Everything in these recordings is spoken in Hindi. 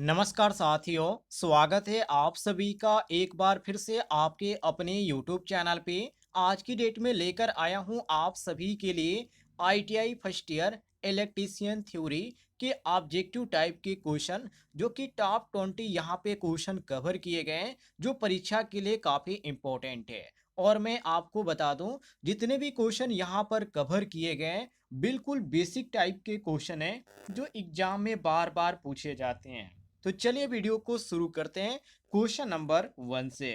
नमस्कार साथियों, स्वागत है आप सभी का एक बार फिर से आपके अपने YouTube चैनल पे। आज की डेट में लेकर आया हूँ आप सभी के लिए ITI first year electrician theory के ऑब्जेक्टिव टाइप के क्वेश्चन, जो कि टॉप 20 यहाँ पे क्वेश्चन कवर किए गए हैं, जो परीक्षा के लिए काफ़ी इम्पोर्टेंट है। और मैं आपको बता दूं, जितने भी क्वेश्चन यहाँ पर कवर किए गए हैं, बिल्कुल बेसिक टाइप के क्वेश्चन हैं, जो एग्जाम में बार बार पूछे जाते हैं। तो चलिए वीडियो को शुरू करते हैं क्वेश्चन नंबर 1 से।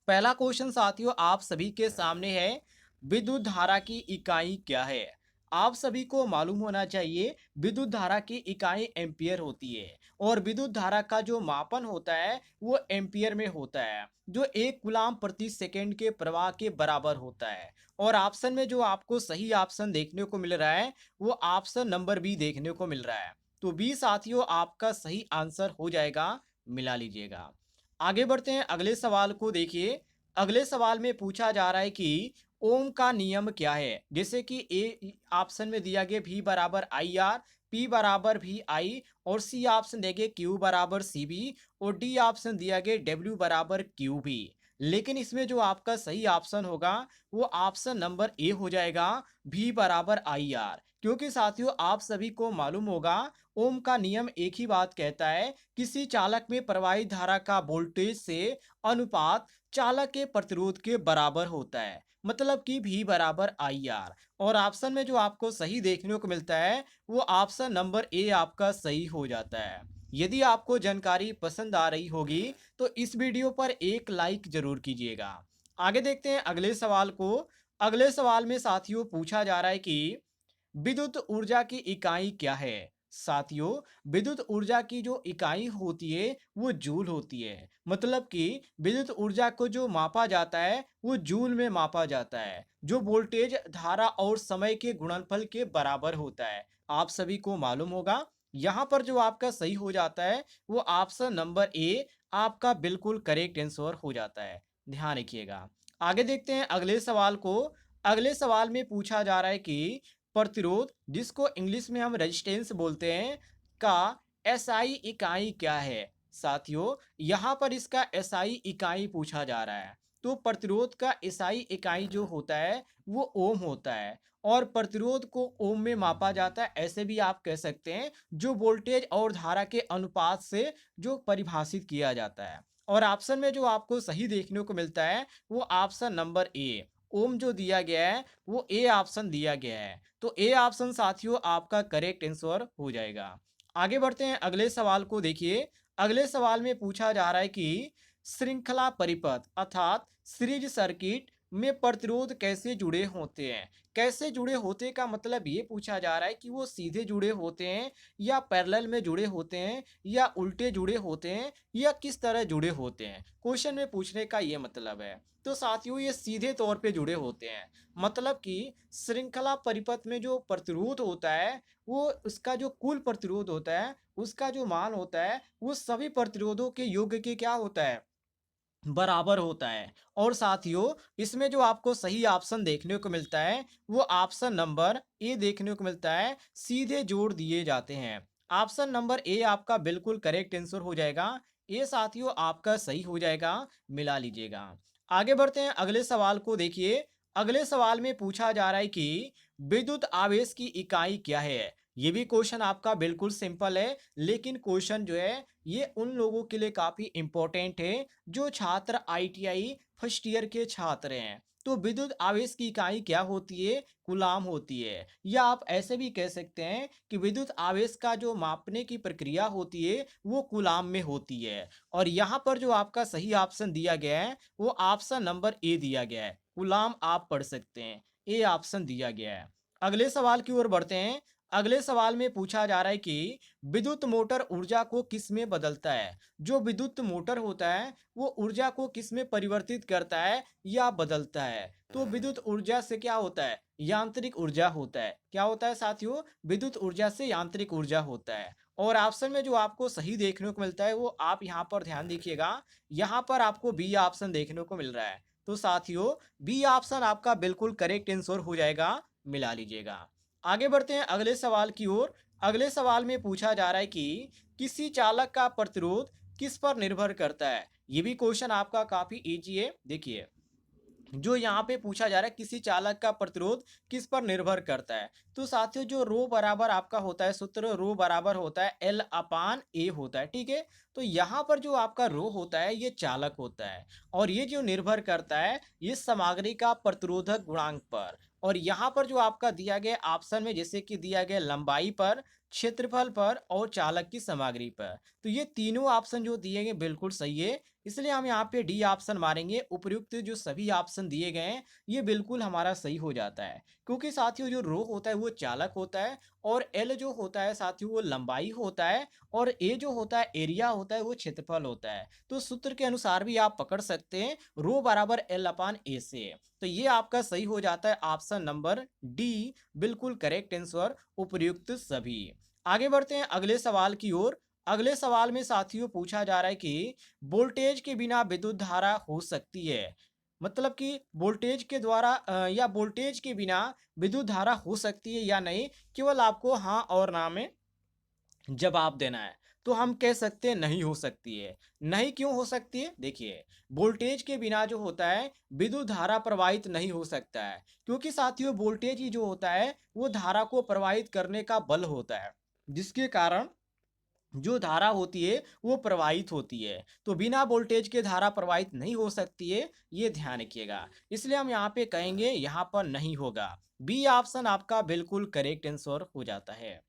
पहला क्वेश्चन साथियों आप सभी के सामने है, विद्युत धारा की इकाई क्या है। आप सभी को मालूम होना चाहिए विद्युत धारा की इकाई एम्पियर होती है, और विद्युत धारा का जो मापन होता है वो एम्पियर में होता है, जो 1 कूलाम प्रति सेकंड के प्रवाह के बराबर होता है। और ऑप्शन में जो आपको सही ऑप्शन देखने को मिल रहा है वो ऑप्शन नंबर बी देखने को मिल रहा है। तो बी साथियों आपका सही आंसर हो जाएगा, मिला लीजिएगा। आगे बढ़ते हैं, अगले सवाल को देखिए। अगले सवाल में पूछा जा रहा है कि ओम का नियम क्या है। जैसे कि ए ऑप्शन में दिया गया V बराबर आई आर, P बराबर भी आई, और सी ऑप्शन देंगे Q बराबर सी बी, और डी ऑप्शन दिया गया W बराबर क्यू बी। लेकिन इसमें जो आपका सही ऑप्शन होगा वो ऑप्शन नंबर ए हो जाएगा, V बराबर आई आर। क्योंकि साथियों आप सभी को मालूम होगा ओम का नियम एक ही बात कहता है, किसी चालक में प्रवाहित धारा का वोल्टेज से अनुपात चालक के प्रतिरोध के बराबर होता है, मतलब कि V बराबर आई आर। और ऑप्शन में जो आपको सही देखने को मिलता है वो ऑप्शन नंबर ए आपका सही हो जाता है। यदि आपको जानकारी पसंद आ रही होगी तो इस वीडियो पर एक लाइक जरूर कीजिएगा। आगे देखते हैं अगले सवाल को। अगले सवाल में साथियों पूछा जा रहा है कि विद्युत ऊर्जा की इकाई क्या है। साथियों विद्युत ऊर्जा की जो इकाई होती है वो जूल होती है, मतलब कि विद्युत ऊर्जा को जो मापा जाता है वो जूल में मापा जाता है, जो वोल्टेज धारा और समय के गुणनफल के बराबर होता है। आप सभी को मालूम होगा यहाँ पर जो आपका सही हो जाता है वो ऑप्शन नंबर ए आपका बिल्कुल करेक्ट आंसर हो जाता है। ध्यान रखिएगा। आगे देखते हैं अगले सवाल को। अगले सवाल में पूछा जा रहा है कि प्रतिरोध, जिसको इंग्लिश में हम रेजिस्टेंस बोलते हैं, का एसआई इकाई क्या है। साथियों यहाँ पर इसका एसआई इकाई पूछा जा रहा है। तो प्रतिरोध का एसआई इकाई जो होता है वो ओम होता है, और प्रतिरोध को ओम में मापा जाता है, ऐसे भी आप कह सकते हैं, जो वोल्टेज और धारा के अनुपात से जो परिभाषित किया जाता है। और ऑप्शन में जो आपको सही देखने को मिलता है वो ऑप्शन नंबर ए, ओम जो दिया गया है वो ए ऑप्शन दिया गया है। तो ए ऑप्शन साथियों आपका करेक्ट आंसर हो जाएगा। आगे बढ़ते हैं अगले सवाल को देखिए। अगले सवाल में पूछा जा रहा है कि श्रृंखला परिपथ अर्थात सीरीज सर्किट में प्रतिरोध कैसे जुड़े होते हैं। कैसे जुड़े होते का मतलब ये पूछा जा रहा है कि वो सीधे जुड़े होते हैं, या पैरेलल में जुड़े होते हैं, या उल्टे जुड़े होते हैं, या किस तरह जुड़े होते हैं। क्वेश्चन में पूछने का ये मतलब है। तो साथियों ये सीधे तौर पे जुड़े होते हैं, मतलब कि श्रृंखला परिपथ में जो प्रतिरोध होता है वो उसका जो कुल प्रतिरोध होता है उसका जो मान होता है वो सभी प्रतिरोधों के योग के क्या होता है, बराबर होता है। और साथियों इसमें जो आपको सही ऑप्शन देखने को मिलता है वो ऑप्शन नंबर ए देखने को मिलता है, सीधे जोड़ दिए जाते हैं। ऑप्शन नंबर ए आपका बिल्कुल करेक्ट आंसर हो जाएगा। ये साथियों आपका सही हो जाएगा, मिला लीजिएगा। आगे बढ़ते हैं अगले सवाल को देखिए। अगले सवाल में पूछा जा रहा है कि विद्युत आवेश की इकाई क्या है। ये भी क्वेश्चन आपका बिल्कुल सिंपल है, लेकिन क्वेश्चन जो है ये उन लोगों के लिए काफी इंपॉर्टेंट है जो छात्र आईटीआई फर्स्ट ईयर के छात्र हैं। तो विद्युत आवेश की इकाई क्या होती है, कूलाम होती है। या आप ऐसे भी कह सकते हैं कि विद्युत आवेश का जो मापने की प्रक्रिया होती है वो कूलाम में होती है। और यहाँ पर जो आपका सही ऑप्शन दिया गया है वो ऑप्शन नंबर ए दिया गया है, कूलाम आप पढ़ सकते हैं, ए ऑप्शन दिया गया है। अगले सवाल की ओर बढ़ते हैं। अगले सवाल में पूछा जा रहा है कि विद्युत मोटर ऊर्जा को किस में बदलता है। जो विद्युत मोटर होता है वो ऊर्जा को किस में परिवर्तित करता है या बदलता है। तो विद्युत ऊर्जा से क्या होता है, यांत्रिक ऊर्जा होता है। क्या होता है साथियों, विद्युत ऊर्जा से यांत्रिक ऊर्जा होता है। और ऑप्शन में जो आपको सही देखने को मिलता है वो आप यहाँ पर ध्यान देखिएगा, यहाँ पर आपको बी ऑप्शन देखने को मिल रहा है। तो साथियों बी ऑप्शन आपका बिल्कुल करेक्ट आंसर हो जाएगा, मिला लीजिएगा। आगे बढ़ते हैं अगले सवाल की ओर। अगले सवाल में पूछा जा रहा है कि किसी चालक का प्रतिरोध किस पर निर्भर करता है। ये भी क्वेश्चन आपका काफी इजी है। देखिए, जो यहाँ पे पूछा जा रहा है किसी चालक का प्रतिरोध किस पर निर्भर करता है, तो साथियों जो रो बराबर आपका होता है, सूत्र रो बराबर होता है एल अपान ए होता है, ठीक है। तो यहाँ पर जो आपका रो होता है ये चालक होता है, और ये जो निर्भर करता है ये सामग्री का प्रतिरोधक गुणांक पर, और यहाँ पर जो आपका दिया गया ऑप्शन में जैसे कि दिया गया लंबाई पर, क्षेत्रफल पर और चालक की सामग्री पर, तो ये तीनों ऑप्शन जो दिए गए बिल्कुल सही है। इसलिए हम यहाँ पे डी ऑप्शन मारेंगे। उपयुक्त जो सभी ऑप्शन दिए गए हैं ये बिल्कुल हमारा सही हो जाता है, क्योंकि साथियों जो रो होता है वो चालक होता है, और एल जो होता है साथियों वो लंबाई होता है, और ए जो होता है एरिया होता है वो क्षेत्रफल होता है। तो सूत्र के अनुसार भी आप पकड़ सकते हैं रो बराबर एल अपान ए से। तो ये आपका सही हो जाता है ऑप्शन नंबर डी, बिल्कुल करेक्ट आंसर, उपयुक्त सभी। आगे बढ़ते हैं अगले सवाल की ओर। अगले सवाल में साथियों पूछा जा रहा है कि वोल्टेज के बिना विद्युत धारा हो सकती है। मतलब कि वोल्टेज के द्वारा या वोल्टेज के बिना विद्युत धारा हो सकती है या नहीं, केवल आपको हाँ और ना में जवाब देना है। तो हम कह सकते हैं नहीं हो सकती है। नहीं क्यों हो सकती है? देखिए, वोल्टेज के बिना जो होता है विद्युत धारा प्रवाहित नहीं हो सकता है, क्योंकि साथियों वोल्टेज ही जो होता है वो धारा को प्रवाहित करने का बल होता है, जिसके कारण जो धारा होती है वो प्रवाहित होती है। तो बिना वोल्टेज के धारा प्रवाहित नहीं हो सकती है, ये ध्यान रखिएगा। इसलिए हम यहाँ पे कहेंगे यहाँ पर नहीं होगा। बी ऑप्शन आपका बिल्कुल करेक्ट आंसर हो जाता है।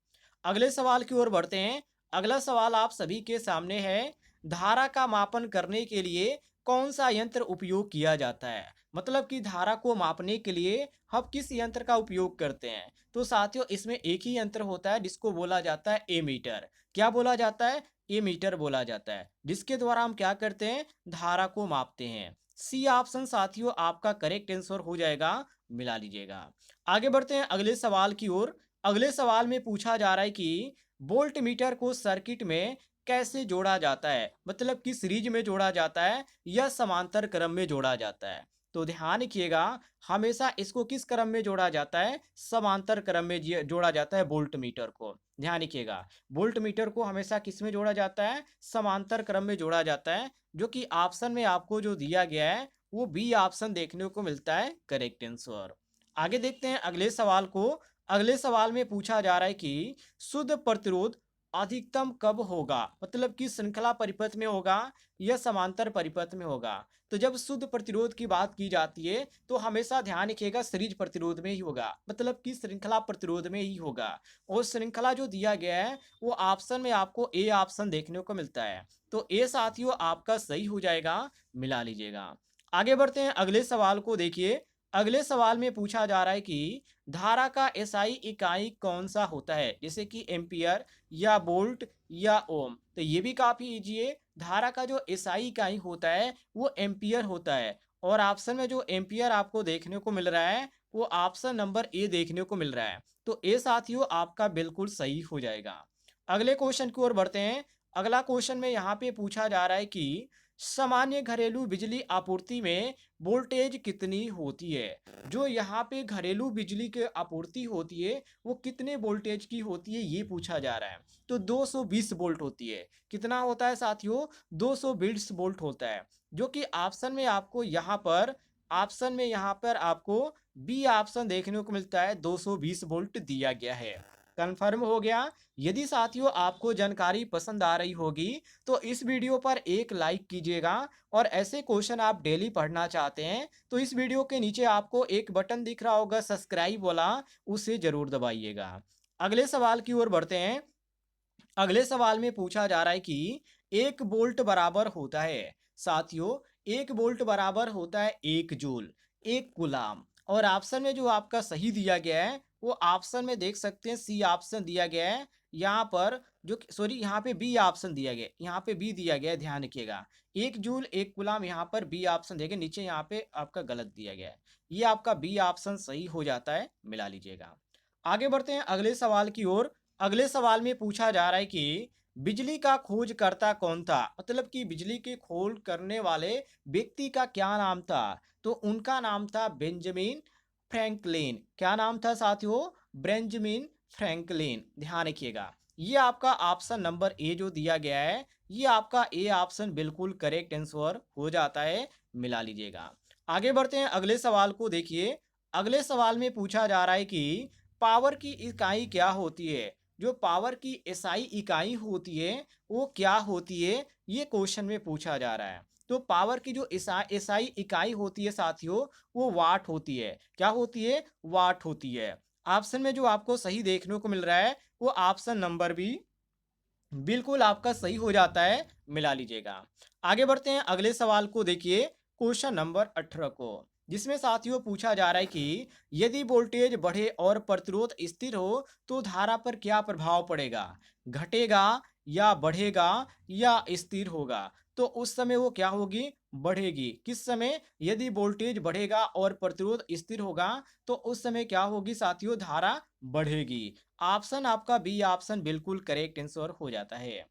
अगले सवाल की ओर बढ़ते हैं। अगला सवाल आप सभी के सामने है। धारा का मापन करने के लिए कौन सा यंत्र उपयोग किया जाता है? मतलब कि धारा को मापने के लिए हम किस यंत्र का उपयोग करते हैं? तो साथियों इसमें एक ही यंत्र होता है जिसको बोला जाता है एमीटर। क्या बोला जाता है? एमीटर बोला जाता है, जिसके द्वारा हम क्या करते हैं? धारा को मापते हैं। सी ऑप्शन साथियों आपका करेक्ट आंसर हो जाएगा, मिला लीजिएगा। आगे बढ़ते हैं अगले सवाल की ओर। अगले सवाल में पूछा जा रहा है कि वोल्ट मीटर को सर्किट में कैसे जोड़ा जाता है? मतलब कि सीरीज में जोड़ा जाता है या समांतर क्रम में जोड़ा जाता है? तो ध्यान रखिएगा, हमेशा इसको किस क्रम में जोड़ा जाता है? समांतर क्रम में जोड़ा जाता है वोल्ट मीटर को। ध्यान रखिएगा, वोल्ट मीटर को हमेशा किस में जोड़ा जाता है? समांतर क्रम में जोड़ा जाता है, जो कि ऑप्शन में आपको जो दिया गया है वो बी ऑप्शन देखने को मिलता है, करेक्ट आंसर। आगे देखते हैं अगले सवाल को। अगले सवाल में पूछा जा रहा है कि शुद्ध प्रतिरोध अधिकतम कब होगा? मतलब कि श्रृंखला परिपथ में होगा या समांतर परिपथ में होगा? तो जब शुद्ध प्रतिरोध की बात की जाती है तो हमेशा ध्यान रखिएगा सीरीज प्रतिरोध में ही होगा, मतलब कि श्रृंखला प्रतिरोध में ही होगा। और श्रृंखला जो दिया गया है वो ऑप्शन में आपको ए ऑप्शन देखने को मिलता है। तो ए साथियों आपका सही हो जाएगा, मिला लीजिएगा। आगे बढ़ते हैं अगले सवाल को। देखिए, अगले सवाल में पूछा जा रहा है कि धारा का एसआई इकाई कौन सा होता है? जैसे कि एम्पियर या वोल्ट या ओम। तो ये भी काफी इजी है। धारा का जो एसआई इकाई होता है वो एम्पियर होता है, और ऑप्शन में जो एम्पियर आपको देखने को मिल रहा है वो ऑप्शन नंबर ए देखने को मिल रहा है। तो ए साथियों आपका बिल्कुल सही हो जाएगा। अगले क्वेश्चन की ओर बढ़ते हैं। अगला क्वेश्चन में यहाँ पे पूछा जा रहा है कि सामान्य घरेलू बिजली आपूर्ति में वोल्टेज कितनी होती है? जो यहाँ पे घरेलू बिजली की आपूर्ति होती है वो कितने वोल्टेज की होती है ये पूछा जा रहा है। तो 220 वोल्ट होती है। कितना होता है साथियों? 220 वोल्ट होता है, जो कि ऑप्शन में आपको यहाँ पर आपको बी ऑप्शन देखने को मिलता है, 220 वोल्ट दिया गया है। कंफर्म हो गया। यदि साथियों आपको जानकारी पसंद आ रही होगी तो इस वीडियो पर एक लाइक कीजिएगा, और ऐसे क्वेश्चन आप डेली पढ़ना चाहते हैं तो इस वीडियो के नीचे आपको एक बटन दिख रहा होगा सब्सक्राइब वाला, उसे जरूर दबाइएगा। अगले सवाल की ओर बढ़ते हैं। अगले सवाल में पूछा जा रहा है कि एक वोल्ट बराबर होता है साथियों, एक वोल्ट बराबर होता है एक जूल, एक गुलाम। और ऑप्शन में जो आपका सही दिया गया है वो ऑप्शन में देख सकते हैं, सी ऑप्शन दिया गया है। यहाँ पर जो सॉरी यहाँ पे बी ऑप्शन दिया गया है, यहाँ पे बी दिया गया है, ध्यान रखिएगा। एक जूल एक गुलाम, यहाँ पर बी ऑप्शन दिया गया, नीचे यहाँ पे आपका गलत दिया गया है। ये आपका बी ऑप्शन सही हो जाता है, मिला लीजिएगा। आगे बढ़ते हैं अगले सवाल की ओर। अगले सवाल में पूछा जा रहा है कि बिजली का खोजकर्ता कौन था? मतलब कि बिजली की खोज करने वाले व्यक्ति का क्या नाम था? तो उनका नाम था बेंजामिन फ्रैंकलिन। क्या नाम था साथियों? Benjamin Franklin. ध्यान रखिएगा, ये आपका ऑप्शन नंबर ए जो दिया गया है, ये आपका ए ऑप्शन बिल्कुल करेक्ट आंसर हो जाता है, मिला लीजिएगा। आगे बढ़ते हैं अगले सवाल को देखिए। अगले सवाल में पूछा जा रहा है कि पावर की इकाई क्या होती है। जो पावर की एसआई इकाई होती है वो क्या होती है, ये क्वेश्चन में पूछा जा रहा है। तो पावर की जो एसआई इकाई होती है साथियों, वो वाट होती है। क्या होती है? वाट होती है। ऑप्शन में जो आपको सही देखने को मिल रहा है वो ऑप्शन नंबर बी बिल्कुल आपका सही हो जाता है, मिला लीजिएगा। आगे बढ़ते हैं अगले सवाल को देखिए, क्वेश्चन नंबर 18 को, जिसमें साथियों पूछा जा रहा है कि यदि वोल्टेज बढ़े और प्रतिरोध स्थिर हो तो धारा पर क्या प्रभाव पड़ेगा, घटेगा या बढ़ेगा या स्थिर होगा। तो उस समय वो क्या होगी? बढ़ेगी। किस समय? यदि वोल्टेज बढ़ेगा और प्रतिरोध स्थिर होगा तो उस समय क्या होगी साथियों? धारा बढ़ेगी। ऑप्शन आपका बी ऑप्शन बिल्कुल करेक्ट आंसर हो जाता है।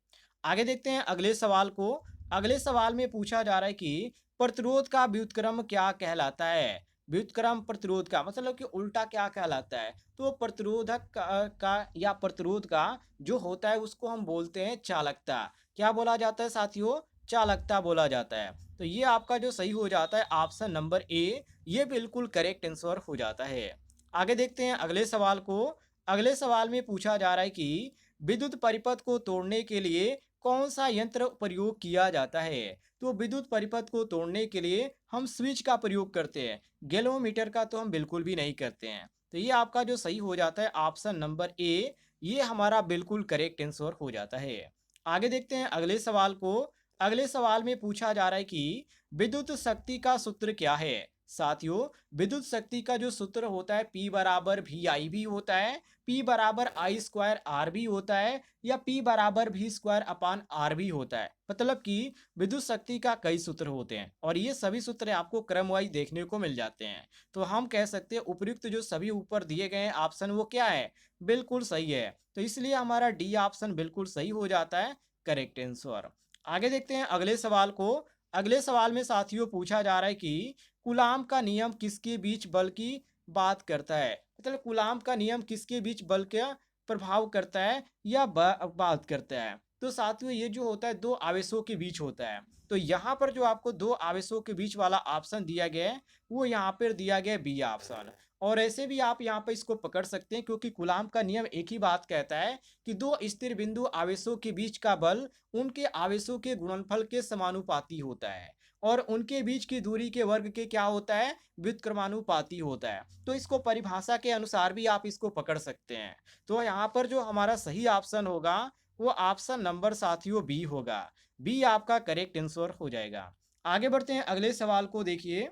आगे देखते हैं अगले सवाल को। अगले सवाल में पूछा जा रहा है कि प्रतिरोध का व्युत्क्रम क्या कहलाता है। व्युत्क्रम प्रतिरोध का मतलब कि उल्टा क्या कहलाता है। तो प्रतिरोधक का या प्रतिरोध का जो होता है उसको हम बोलते हैं चालकता। क्या बोला जाता है साथियों? चालकता बोला जाता है। तो ये आपका जो सही हो जाता है ऑप्शन नंबर ए, ये बिल्कुल करेक्ट आंसर हो जाता है। आगे देखते हैं अगले सवाल को। अगले सवाल में पूछा जा रहा है कि विद्युत परिपथ को तोड़ने के लिए कौन सा यंत्र प्रयोग किया जाता है। तो विद्युत परिपथ को तोड़ने के लिए हम स्विच का प्रयोग करते हैं, गैल्वेनोमीटर का तो हम बिल्कुल भी नहीं करते हैं। तो ये आपका जो सही हो जाता है ऑप्शन नंबर ए, ये हमारा बिल्कुल करेक्ट आंसर हो जाता है। आगे देखते हैं अगले सवाल को। अगले सवाल में पूछा जा रहा है कि विद्युत शक्ति का सूत्र क्या है। साथियों, विद्युत शक्ति का जो सूत्र होता है P बराबर वी आई भी होता है, P बराबर आई स्क्वायर आर भी होता है, या P बराबर वी स्क्वायर अपान आर भी होता है। मतलब कि विद्युत शक्ति का कई सूत्र होते हैं और ये सभी सूत्र आपको क्रम वाइज देखने को मिल जाते हैं। तो हम कह सकते हैं उपयुक्त जो सभी ऊपर दिए गए हैं ऑप्शन वो क्या है? बिल्कुल सही है। तो इसलिए हमारा डी ऑप्शन बिल्कुल सही हो जाता है, करेक्ट आंसर। आगे देखते हैं अगले सवाल को। अगले सवाल में साथियों पूछा जा रहा है कि कूलाम का नियम किसके बीच बल की बात करता है। मतलब कूलाम का नियम किसके बीच बल का प्रभाव करता है या बात करता है। तो साथियों ये जो होता है दो आवेशों के बीच होता है। तो यहाँ पर जो आपको दो आवेशों के बीच वाला ऑप्शन दिया गया है वो यहाँ पर दिया गया बी ऑप्शन। और ऐसे भी आप यहाँ पर इसको पकड़ सकते हैं क्योंकि कूलाम का नियम एक ही बात कहता है कि दो स्थिर बिंदु आवेशों के बीच का बल उनके आवेशों के गुणनफल के समानुपाती होता है और उनके बीच की दूरी के वर्ग के क्या होता है? व्युत्क्रमानुपाती होता है। तो इसको परिभाषा के अनुसार भी आप इसको पकड़ सकते हैं। तो यहाँ पर जो हमारा सही ऑप्शन होगा वो ऑप्शन नंबर साथियों बी होगा। बी आपका करेक्ट आंसर हो जाएगा। आगे बढ़ते हैं अगले सवाल को देखिए।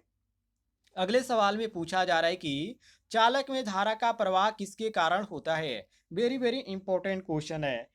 अगले सवाल में पूछा जा रहा है कि चालक में धारा का प्रवाह किसके कारण होता है। वेरी वेरी इंपॉर्टेंट क्वेश्चन है।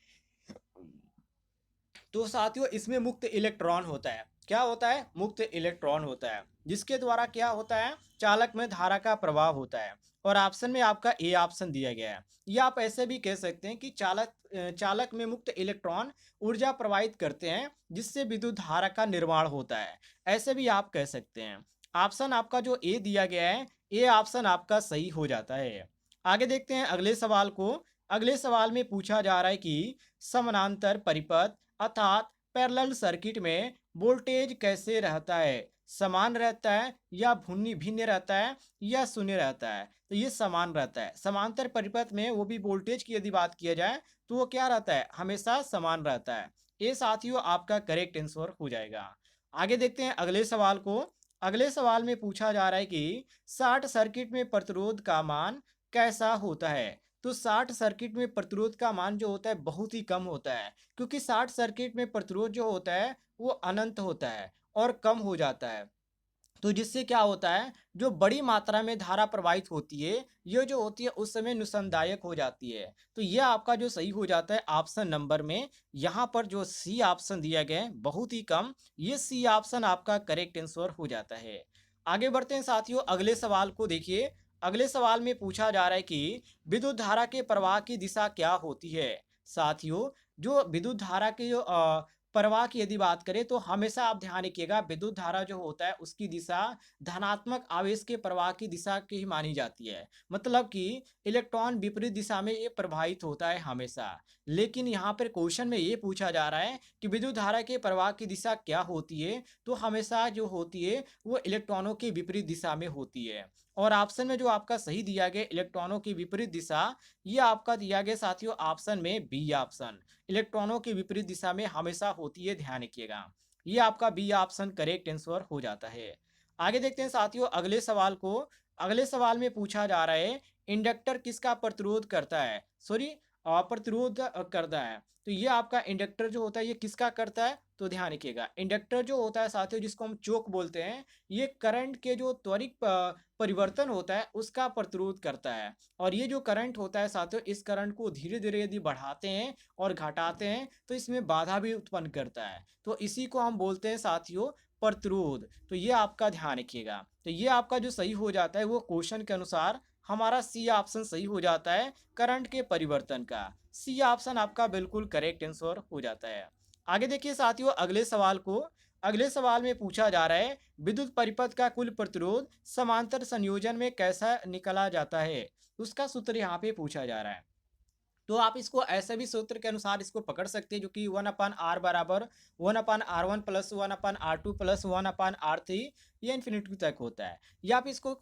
तो साथियों इसमें मुक्त इलेक्ट्रॉन होता है। क्या होता है? मुक्त इलेक्ट्रॉन होता है, जिसके द्वारा क्या होता है? चालक में धारा का प्रवाह होता है। और ऑप्शन में आपका ए ऑप्शन दिया गया है। या आप ऐसे भी कह सकते हैं कि चालक में मुक्त इलेक्ट्रॉन ऊर्जा प्रवाहित करते हैं जिससे विद्युत धारा का निर्माण होता है। ऐसे भी आप कह सकते हैं। ऑप्शन आपका जो ए दिया गया है, ए ऑप्शन आपका सही हो जाता है। आगे देखते हैं अगले सवाल को। अगले सवाल में पूछा जा रहा है कि समानांतर परिपथ अर्थात पैरेलल सर्किट में वोल्टेज कैसे रहता है। समान रहता है या भिन्न भिन्न रहता है या शून्य रहता है। तो ये समान रहता है। समांतर परिपथ में वो भी वोल्टेज की यदि बात किया जाए तो वो क्या रहता है? हमेशा समान रहता है। ये साथियों आपका करेक्ट आंसर हो जाएगा। आगे देखते हैं अगले सवाल को। अगले सवाल में पूछा जा रहा है कि शॉर्ट सर्किट में प्रतिरोध का मान कैसा होता है। तो शॉर्ट सर्किट में प्रतिरोध का मान जो होता है बहुत ही कम होता है, क्योंकि शॉर्ट सर्किट में प्रतिरोध जो होता है वो अनंत होता है और कम हो जाता है। तो जिससे क्या होता है, जो बड़ी मात्रा में धारा प्रवाहित होती है ये जो होती है उस समय नुकसानदायक हो जाती है। तो यह आपका जो सही हो जाता है ऑप्शन नंबर में, यहाँ पर जो सी ऑप्शन दिया गया है बहुत ही कम, ये सी ऑप्शन आपका करेक्ट आंसर हो जाता है। आगे बढ़ते हैं साथियों अगले सवाल को देखिए। अगले सवाल में पूछा जा रहा है कि विद्युत धारा के प्रवाह की दिशा क्या होती है। साथियों जो विद्युत धारा के जो प्रवाह की यदि बात करें तो हमेशा आप ध्यान रखिएगा, विद्युत धारा जो होता है उसकी दिशा धनात्मक आवेश के प्रवाह की दिशा की ही मानी जाती है। मतलब कि इलेक्ट्रॉन विपरीत दिशा में ये प्रवाहित होता है हमेशा। लेकिन यहाँ पर क्वेश्चन में ये पूछा जा रहा है कि विद्युत धारा के प्रवाह की दिशा क्या होती है, तो हमेशा जो होती है वो इलेक्ट्रॉनों के विपरीत दिशा में होती है। और ऑप्शन में जो आपका सही दिया गया इलेक्ट्रॉनों की विपरीत दिशा, ये आपका दिया गया साथियों ऑप्शन में बी ऑप्शन, इलेक्ट्रॉनों की विपरीत दिशा में हमेशा होती है, ध्यान रखिएगा। ये आपका बी ऑप्शन करेक्ट आंसर हो जाता है। आगे देखते हैं साथियों अगले सवाल को। अगले सवाल में पूछा जा रहा है इंडक्टर किसका प्रतिरोध करता है, सॉरी प्रतिरोध करता है। तो ये आपका इंडक्टर जो होता है ये किसका करता है, तो ध्यान रखिएगा इंडक्टर जो होता है साथियों जिसको हम चोक बोलते हैं, ये करंट के जो त्वरित परिवर्तन होता है उसका प्रतिरोध करता है। और ये जो करंट होता है साथियों, इस करंट को धीरे धीरे यदि बढ़ाते हैं और घटाते हैं तो इसमें बाधा भी उत्पन्न करता है, तो इसी को हम बोलते हैं साथियों प्रतिरोध। तो ये आपका ध्यान रखिएगा। तो ये आपका जो सही हो जाता है वो क्वेश्चन के अनुसार हमारा सी ऑप्शन सही हो जाता है, करंट के परिवर्तन का। सी ऑप्शन आपका बिल्कुल करेक्ट आंसर हो जाता है। आगे देखिए साथियों अगले सवाल को। अगले सवाल में पूछा जा रहा है विद्युत परिपथ का कुल प्रतिरोध समांतर संयोजन में कैसा निकला जाता है, उसका सूत्र यहाँ पे पूछा जा रहा है। तो आप इसको ऐसे भी सूत्र के अनुसार इसको पकड़ सकते हैं जो कि 1/r बराबर 1/r1 plus 1/r2 plus 1/r3, ये इन्फिनिटी तक होता है। या आप इसको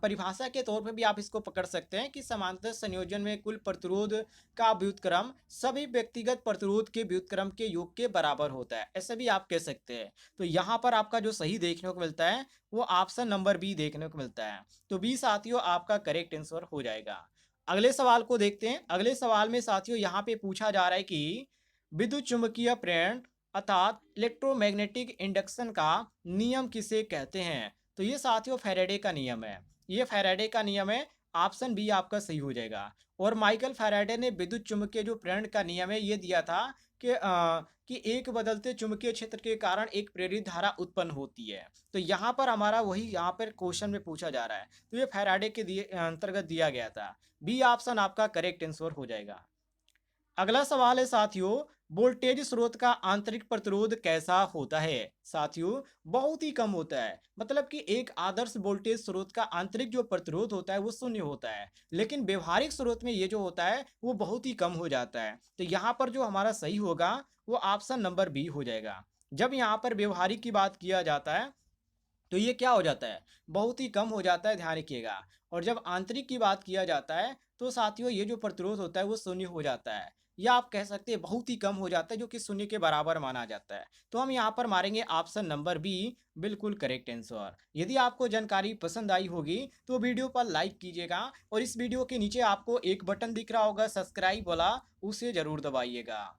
परिभाषा के तौर पे भी आप इसको पकड़ सकते हैं कि समांतर संयोजन में कुल प्रतिरोध का व्युत्क्रम सभी व्यक्तिगत प्रतिरोध के व्युत्क्रम के योग के बराबर होता है, ऐसे भी आप कह सकते हैं। तो यहाँ पर आपका जो सही देखने को मिलता है वो ऑप्शन नंबर बी देखने को मिलता है। तो बी साथियों आपका करेक्ट आंसर हो जाएगा। अगले सवाल को देखते हैं। अगले सवाल में साथियों यहाँ पे पूछा जा रहा है कि विद्युत चुंबकीय प्रेरण अर्थात इलेक्ट्रोमैग्नेटिक इंडक्शन का नियम किसे कहते हैं, तो ये साथियों फैराडे का नियम है। ये फैराडे का नियम है, ऑप्शन बी आपका सही हो जाएगा। और माइकल फैराडे ने विद्युत चुंबकीय जो प्रेरण का नियम है ये दिया था कि एक बदलते चुंबकीय क्षेत्र के कारण एक प्रेरित धारा उत्पन्न होती है। तो यहाँ पर हमारा वही यहाँ पर क्वेश्चन में पूछा जा रहा है, तो ये फैराडे के दिए अंतर्गत दिया गया था। बी ऑप्शन आपका करेक्ट आंसर हो जाएगा। अगला सवाल है साथियों वोल्टेज स्रोत का आंतरिक प्रतिरोध कैसा होता है, साथियों बहुत ही कम होता है। मतलब कि एक आदर्श वोल्टेज स्रोत का आंतरिक जो प्रतिरोध होता है वो शून्य होता है, लेकिन व्यवहारिक स्रोत में ये जो होता है वो बहुत ही कम हो जाता है। तो यहाँ पर जो हमारा सही होगा वो ऑप्शन नंबर बी हो जाएगा। जब यहाँ पर व्यवहारिक की बात किया जाता है तो ये क्या हो जाता है, बहुत ही कम हो जाता है, ध्यान रखिएगा। और जब आंतरिक की बात किया जाता है तो साथियों ये जो प्रतिरोध होता है वो शून्य हो जाता है, या आप कह सकते हैं बहुत ही कम हो जाता है जो कि शून्य के बराबर माना जाता है। तो हम यहाँ पर मारेंगे ऑप्शन नंबर बी, बिल्कुल करेक्ट आंसर। यदि आपको जानकारी पसंद आई होगी तो वीडियो पर लाइक कीजिएगा, और इस वीडियो के नीचे आपको एक बटन दिख रहा होगा सब्सक्राइब वाला, उसे जरूर दबाइएगा।